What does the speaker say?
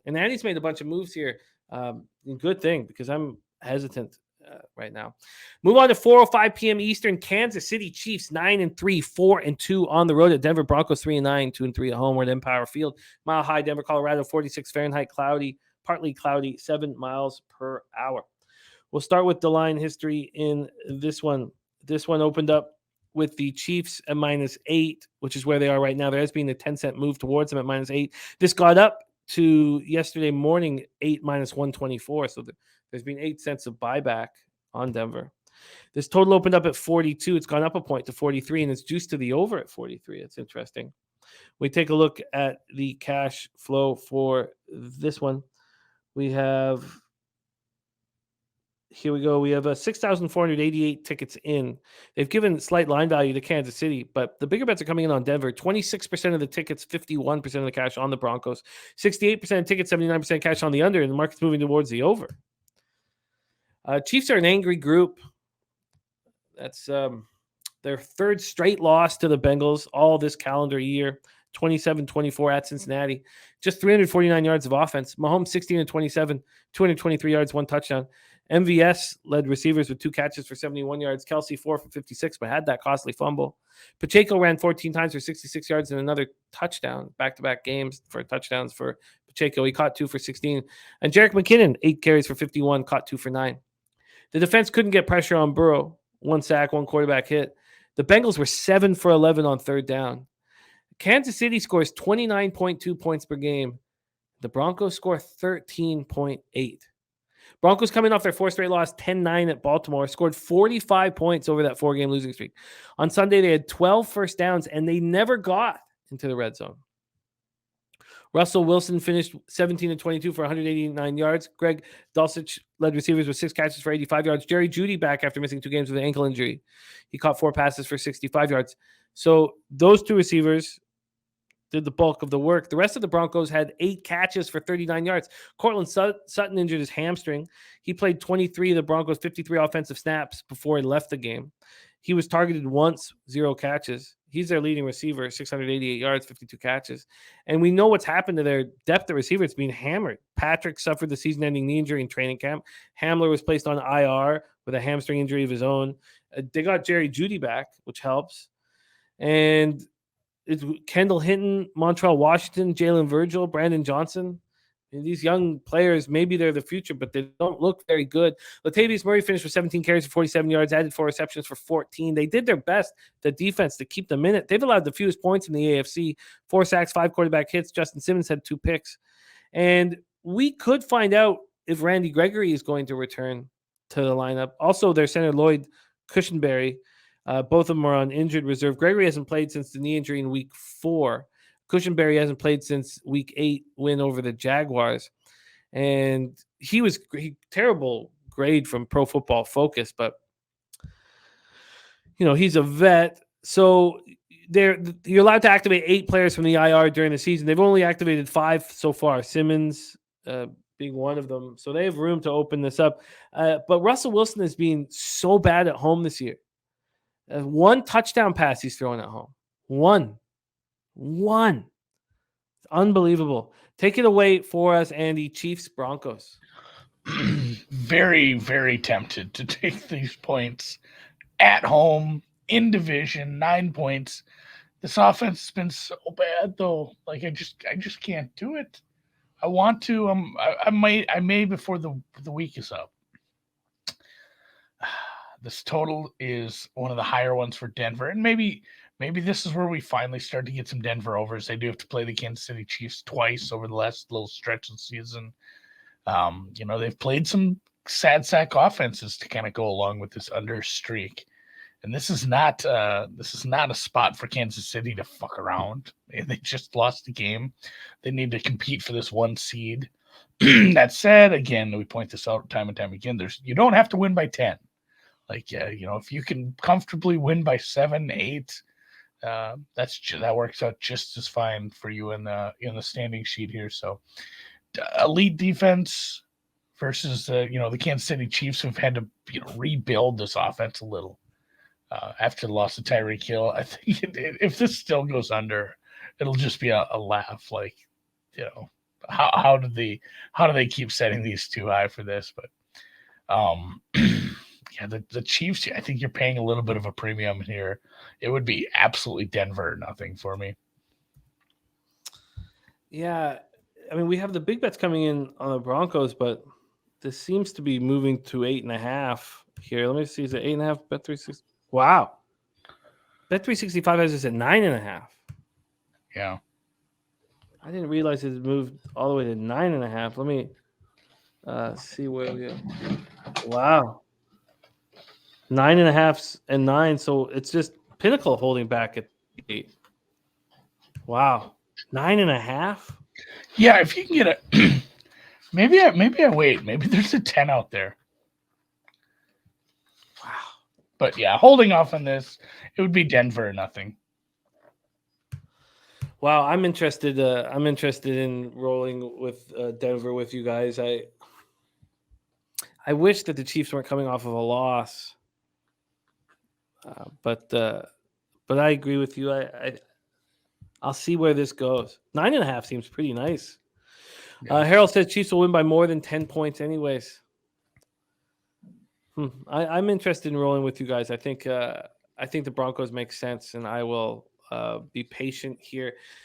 And Andy's made a bunch of moves here. Good thing, because I'm hesitant right now. Move on to 4:05 p.m. Eastern. Kansas City Chiefs 9-3, 4-2 on the road at Denver Broncos 3-9, 2-3 at home. We're at Empower Field. Mile High, Denver, Colorado, 46 Fahrenheit, cloudy, partly cloudy, 7 miles per hour. We'll start with the line history in this one. This one opened up with the Chiefs at -8, which is where they are right now. There has been a 10-cent move towards them at -8. This got up to yesterday morning 8 -124. So there's been 8 cents of buyback on Denver. This total opened up at 42. It's gone up a point to 43, and it's juiced to the over at 43. It's interesting. We take a look at the cash flow for this one. We have... Here we go. We have 6,488 tickets in. They've given slight line value to Kansas City, but the bigger bets are coming in on Denver. 26% of the tickets, 51% of the cash on the Broncos. 68% of tickets, 79% cash on the under, and the market's moving towards the over. Chiefs are an angry group. That's their third straight loss to the Bengals all this calendar year. 27-24 at Cincinnati. Just 349 yards of offense. Mahomes 16-27, 223 yards, 1 touchdown. MVS led receivers with 2 catches for 71 yards. Kelsey 4 for 56, but had that costly fumble. Pacheco ran 14 times for 66 yards and another touchdown. Back-to-back games for touchdowns for Pacheco. He caught 2 for 16. And Jerick McKinnon, 8 carries for 51, caught 2 for 9. The defense couldn't get pressure on Burrow. 1 sack, 1 quarterback hit. The Bengals were 7 for 11 on third down. Kansas City scores 29.2 points per game. The Broncos score 13.8. Broncos coming off their 4th straight loss, 10-9 at Baltimore, scored 45 points over that 4-game losing streak. On Sunday, they had 12 first downs, and they never got into the red zone. Russell Wilson finished 17-22 for 189 yards. Greg Dulcich led receivers with 6 catches for 85 yards. Jerry Jeudy back after missing 2 games with an ankle injury. He caught 4 passes for 65 yards. So those 2 receivers did the bulk of the work. The rest of the Broncos had 8 catches for 39 yards. Cortland Sutton injured his hamstring. He played 23 of the Broncos' 53 offensive snaps before he left the game. He was targeted once, 0 catches. He's their leading receiver, 688 yards, 52 catches. And we know what's happened to their depth at receiver. It's being hammered. Patrick suffered the season-ending knee injury in training camp. Hamler was placed on IR with a hamstring injury of his own. They got Jerry Jeudy back, which helps. And it's Kendall Hinton, Montrell Washington, Jalen Virgil, Brandon Johnson. And these young players, maybe they're the future, but they don't look very good. Latavius Murray finished with 17 carries for 47 yards, added 4 receptions for 14. They did their best, the defense, to keep them in it. They've allowed the fewest points in the AFC. 4 sacks, 5 quarterback hits. Justin Simmons had 2 picks. And we could find out if Randy Gregory is going to return to the lineup. Also, their center, Lloyd Cushenberry, both of them are on injured reserve. Gregory hasn't played since the knee injury in week 4. Cushenberry hasn't played since week 8 win over the Jaguars. And he was terrible grade from Pro Football Focus, but he's a vet. So you're allowed to activate 8 players from the IR during the season. They've only activated 5 so far, Simmons being one of them. So they have room to open this up. But Russell Wilson has been so bad at home this year. 1 touchdown pass he's throwing at home. One. It's unbelievable. Take it away for us, Andy. Chiefs, Broncos. Very, very tempted to take these points at home, in division, 9 points. This offense has been so bad, though. Like, I just can't do it. I want to. I may before the week is up. This total is one of the higher ones for Denver, and maybe this is where we finally start to get some Denver overs. They do have to play the Kansas City Chiefs twice over the last little stretch of the season. They've played some sad sack offenses to kind of go along with this under streak, and this is not a spot for Kansas City to fuck around. They just lost the game. They need to compete for this 1 seed. That said, again, we point this out time and time again. You don't have to win by 10. Like, if you can comfortably win by 7, 8, that works out just as fine for you in the standing sheet here. So, elite defense versus the Kansas City Chiefs, who've had to rebuild this offense a little after the loss of Tyreek Hill. I think if this still goes under, it'll just be a laugh. Like, how do they keep setting these too high for this? But yeah, the Chiefs, I think you're paying a little bit of a premium here. It would be absolutely Denver or nothing for me. Yeah, I mean, we have the big bets coming in on the Broncos, but this seems to be moving to 8.5 here. Let me see. Is it 8.5? Bet 360. Wow. Bet 365 has this at 9.5. Yeah. I didn't realize it moved all the way to 9.5. Let me see where we go. Wow. 9.5 and 9. So it's just Pinnacle holding back at 8. Wow. 9.5. Yeah, if you can get a maybe I wait. Maybe there's a 10 out there. Wow. But yeah, holding off on this, it would be Denver or nothing. Wow, I'm interested. I'm interested in rolling with Denver with you guys. I wish that the Chiefs weren't coming off of a loss, but I agree with you. I'll see where this goes. 9.5 seems pretty nice. Yeah. Harold says Chiefs will win by more than 10 points, anyways. I'm interested in rolling with you guys. I think the Broncos make sense, and I will be patient here.